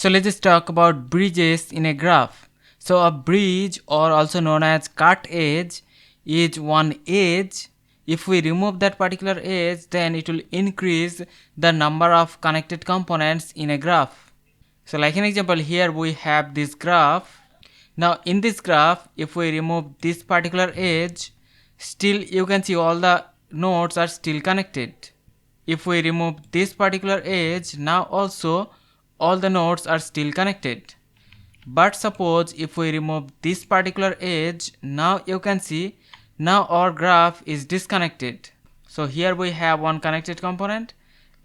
So let's just talk about bridges in a graph. So a bridge, or also known as cut edge, is one edge. If we remove that particular edge, then it will increase the number of connected components in a graph. So like an example, here we have this graph. Now in this graph, if we remove this particular edge, still you can see all the nodes are still connected. If we remove this particular edge, now also all the nodes are still connected. But suppose if we remove this particular edge, now you can see now our graph is disconnected. So here we have one connected component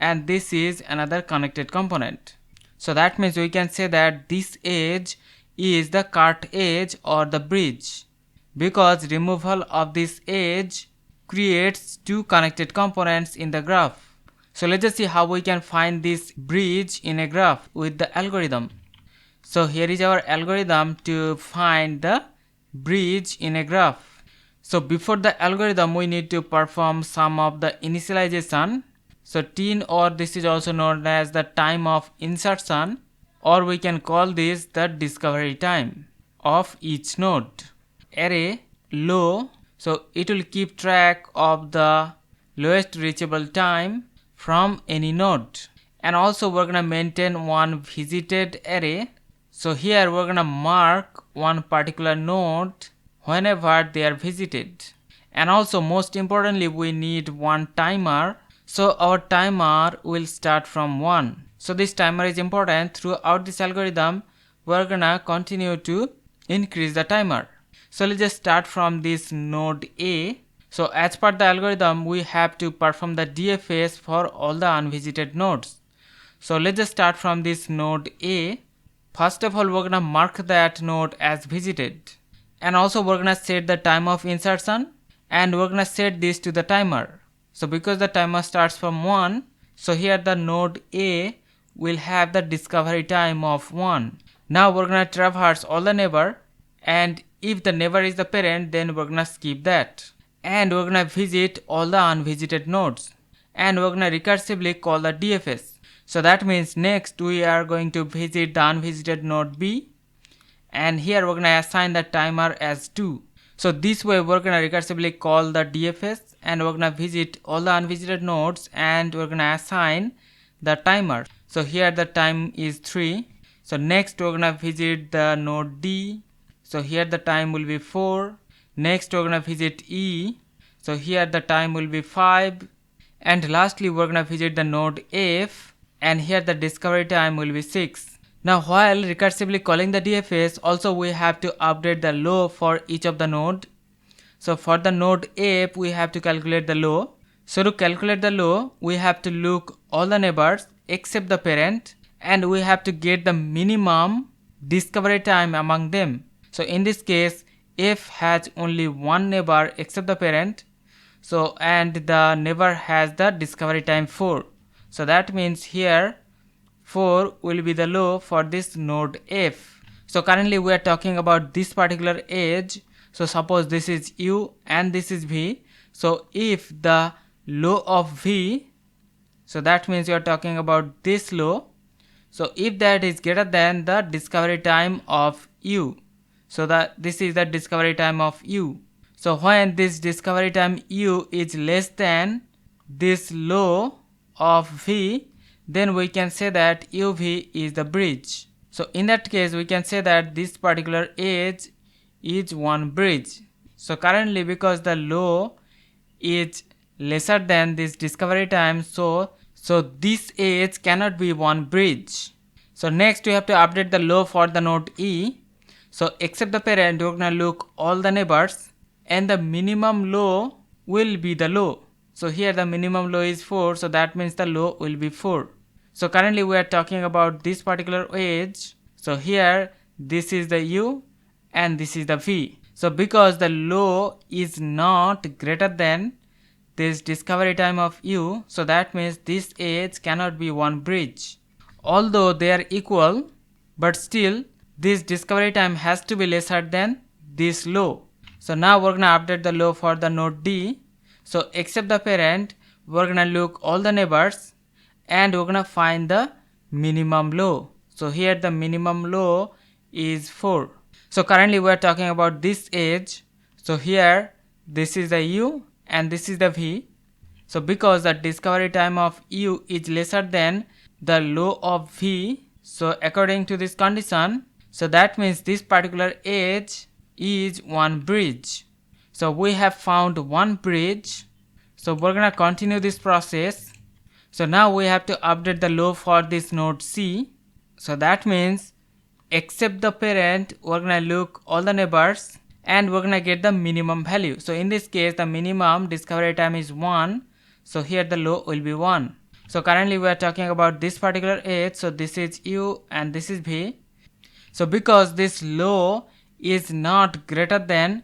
and this is another connected component. So that means we can say that this edge is the cut edge or the bridge, because removal of this edge creates two connected components in the graph. So let's just see how we can find this bridge in a graph with the algorithm. So here is our algorithm to find the bridge in a graph. So before the algorithm, we need to perform some of the initialization. So tin, or this is also known as the time of insertion, or we can call this the discovery time of each node. Array low, so it will keep track of the lowest reachable time from any node. And also we're gonna maintain one visited array. So here we're gonna mark one particular node whenever they are visited. And also most importantly, we need one timer. So our timer will start from 1. So this timer is important. Throughout this algorithm, we're gonna continue to increase the timer. So let's just start from this node A. So as per the algorithm, we have to perform the DFS for all the unvisited nodes. So let's just start from this node A. First of all, we're gonna mark that node as visited. And also we're gonna set the time of insertion, and we're gonna set this to the timer. So because the timer starts from 1, so here the node A will have the discovery time of 1. Now we're gonna traverse all the neighbor, and if the neighbor is the parent, then we're gonna skip that. And we're gonna visit all the unvisited nodes, and we're gonna recursively call the DFS. So that means next we are going to visit the unvisited node B, and here we're gonna assign the timer as 2. So this way we're gonna recursively call the DFS, and we're gonna visit all the unvisited nodes, and we're gonna assign the timer. So here the time is 3. So next we're gonna visit the node D. So here the time will be 4. Next we're gonna visit E. So here the time will be 5. And lastly we're gonna visit the node F, and here the discovery time will be 6. Now while recursively calling the DFS, also we have to update the low for each of the node. So for the node F, we have to calculate the low. So to calculate the low, we have to look all the neighbors except the parent, and we have to get the minimum discovery time among them. So in this case, F has only one neighbor except the parent. So and the neighbor has the discovery time 4. So that means here 4 will be the low for this node F. So currently we are talking about this particular edge. So suppose this is U and this is V. So if the low of V, so that means you are talking about this low. So if that is greater than the discovery time of U, so that this is the discovery time of U. So when this discovery time U is less than this low of V, then we can say that UV is the bridge. So in that case we can say that this particular edge is one bridge. So currently because the low is lesser than this discovery time, so this edge cannot be one bridge. So next we have to update the low for the node E. So except the parent, we're gonna look all the neighbors, and the minimum low will be the low. So here the minimum low is 4, so that means the low will be 4. So currently we are talking about this particular edge. So here this is the U and this is the V. So because the low is not greater than this discovery time of U, so that means this edge cannot be one bridge. Although they are equal, but still this discovery time has to be lesser than this low. So now we're gonna update the low for the node D. So except the parent, we're gonna look all the neighbors, and we're gonna find the minimum low. So here the minimum low is 4. So currently we are talking about this edge. So here this is the U and this is the V. So because the discovery time of U is lesser than the low of V, so according to this condition, so that means this particular edge is one bridge. So we have found one bridge. So we're gonna continue this process. So now we have to update the low for this node C. So that means except the parent, we're gonna look all the neighbors and we're gonna get the minimum value. So in this case the minimum discovery time is 1. So here the low will be 1. So currently we are talking about this particular edge. So this is U and this is V. So because this low is not greater than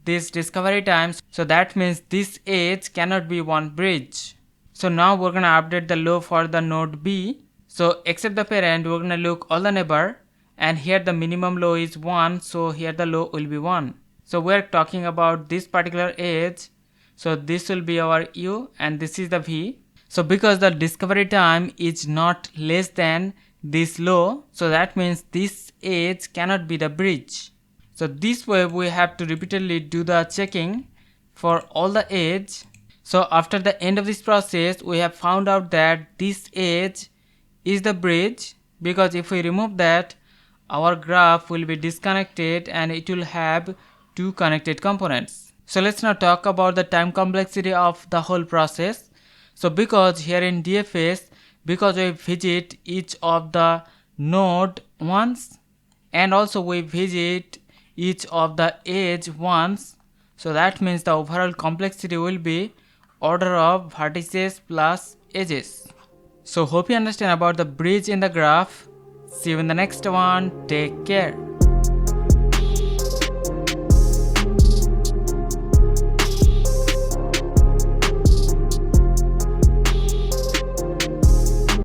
this discovery time, so that means this edge cannot be one bridge. So now we're gonna update the low for the node B. So except the parent, we're gonna look all the neighbor and here the minimum low is 1, so here the low will be 1. So we're talking about this particular edge. So this will be our U and this is the V. So because the discovery time is not less than this low, so that means this edge cannot be the bridge. So this way we have to repeatedly do the checking for all the edge. So after the end of this process, we have found out that this edge is the bridge, because if we remove that, our graph will be disconnected and it will have two connected components. So let's now talk about the time complexity of the whole process. So because here in DFS, because we visit each of the node once and also we visit each of the edge once, so that means the overall complexity will be order of vertices plus edges. So hope you understand about the bridge in the graph. See you in the next one. Take care.